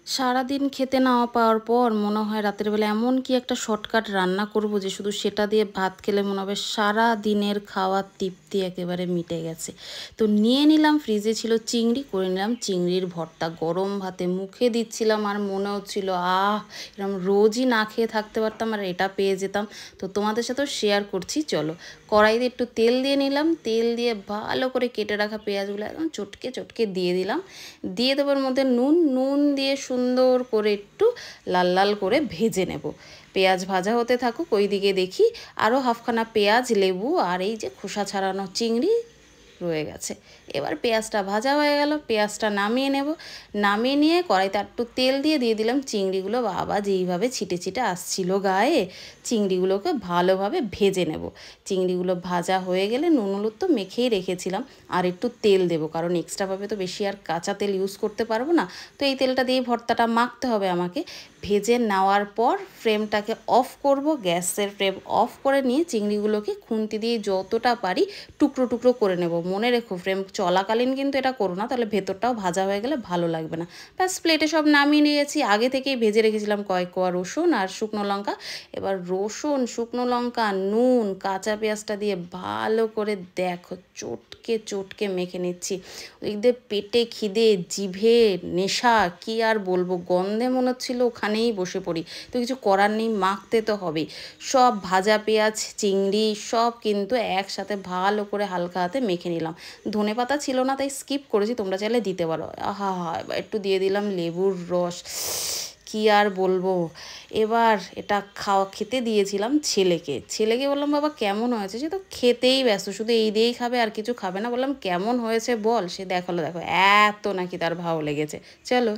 সারাদিন খেতে না পাওয়ার পর মনে হয় রাতের বেলা এমন কি একটা শর্টকাট রান্না করব যে শুধু সেটা দিয়ে ভাত খেলে মনে হবে সারা দিনের খাওয়ার তৃপ্তি একেবারে মিটে গেছে। তো নিয়ে নিলাম, ফ্রিজে ছিল চিংড়ি, করে নিলাম চিংড়ির ভর্তা। গরম ভাতে মুখে দিচ্ছিলাম আর মনে হচ্ছিল এরকম রোজই না খেয়ে থাকতে পারতাম আর এটা পেয়ে যেতাম। তো তোমাদের সাথেও শেয়ার করছি, চলো। কড়াইতে একটু তেল দিয়ে নিলাম, তেল দিয়ে ভালো করে কেটে রাখা পেঁয়াজগুলো একদম চটকে চটকে দিয়ে দিলাম। দিয়ে দেবার মধ্যে নুন নুন দিয়ে সুন্দর করে একটু লাল লাল করে ভেজে নেব। পেঁয়াজ ভাজা হতে থাকুক, ওইদিকে দেখি আরও হাফখানা পেঁয়াজ, লেবু আর এই যে খোসা ছাড়ানো চিংড়ি রয়ে গেছে। এবার পেঁয়াজটা ভাজা হয়ে গেল, পেঁয়াজটা নামিয়ে নেব। নামিয়ে নিয়ে কড়াইতে একটু তেল দিয়ে দিলাম চিংড়িগুলো। বাবা যেইভাবে ছিটে ছিটে আসছিল গায়ে, চিংড়িগুলোকে ভালোভাবে ভেজে নেব। চিংড়িগুলো ভাজা হয়ে গেলে নুন হলুদ তো মেখেই রেখেছিলাম, আর একটু তেল দেবো, কারণ এক্সট্রাভাবে তো বেশি আর কাঁচা তেল ইউজ করতে পারবো না। তো এই তেলটা দিয়ে ভর্তাটা মাখতে হবে আমাকে। ভেজে নেওয়ার পর ফ্লেমটাকে অফ করব, গ্যাসের ফ্লেম অফ করে নিয়ে চিংড়িগুলোকে খুন্তি দিয়ে যতটা পারি টুকরো টুকরো করে নেব। মনে রেখো ফ্লেম চলাকালীন কিন্তু এটা করো না, তাহলে ভেতরটাও ভাজা হয়ে গেলে ভালো লাগবে না। ব্যাস, প্লেটে সব নামিয়ে নিয়েছি। আগে থেকেই ভেজে রেখেছিলাম কয়েক কোয়া রসুন আর শুকনো লঙ্কা। এবার রসুন, শুকনো লঙ্কা, নুন, কাঁচা পেঁয়াজটা দিয়ে ভালো করে দেখো চটকে চটকে মেখে নিচ্ছি। ওইদের পেটে খিদে, জিভে নেশা, কি আর বলবো, গন্ধে মনে হচ্ছিল ওখানেই বসে পড়ি। তো কিছু করার নেই, মাখতে তো হবেই। সব ভাজা পেঁয়াজ, চিংড়ি সব কিন্তু একসাথে ভালো করে হালকা হাতে মেখে নিলাম। ধনেপাতা ছিল না তাই স্কিপ করেছি, তোমরা চাইলে দিতে পারো। এবার একটু দিয়ে দিলাম লেবুর রস, কি আর বলবো। এবার এটা খেতে দিয়েছিলাম ছেলেকে বললাম, বাবা কেমন হয়েছে? সে তো খেতেই ব্যস্ত, শুধু এই দিয়েই খাবে আর কিছু খাবে না। বললাম কেমন হয়েছে বল, সে দেখো এত নাকি তার ভালো লেগেছে। চলো।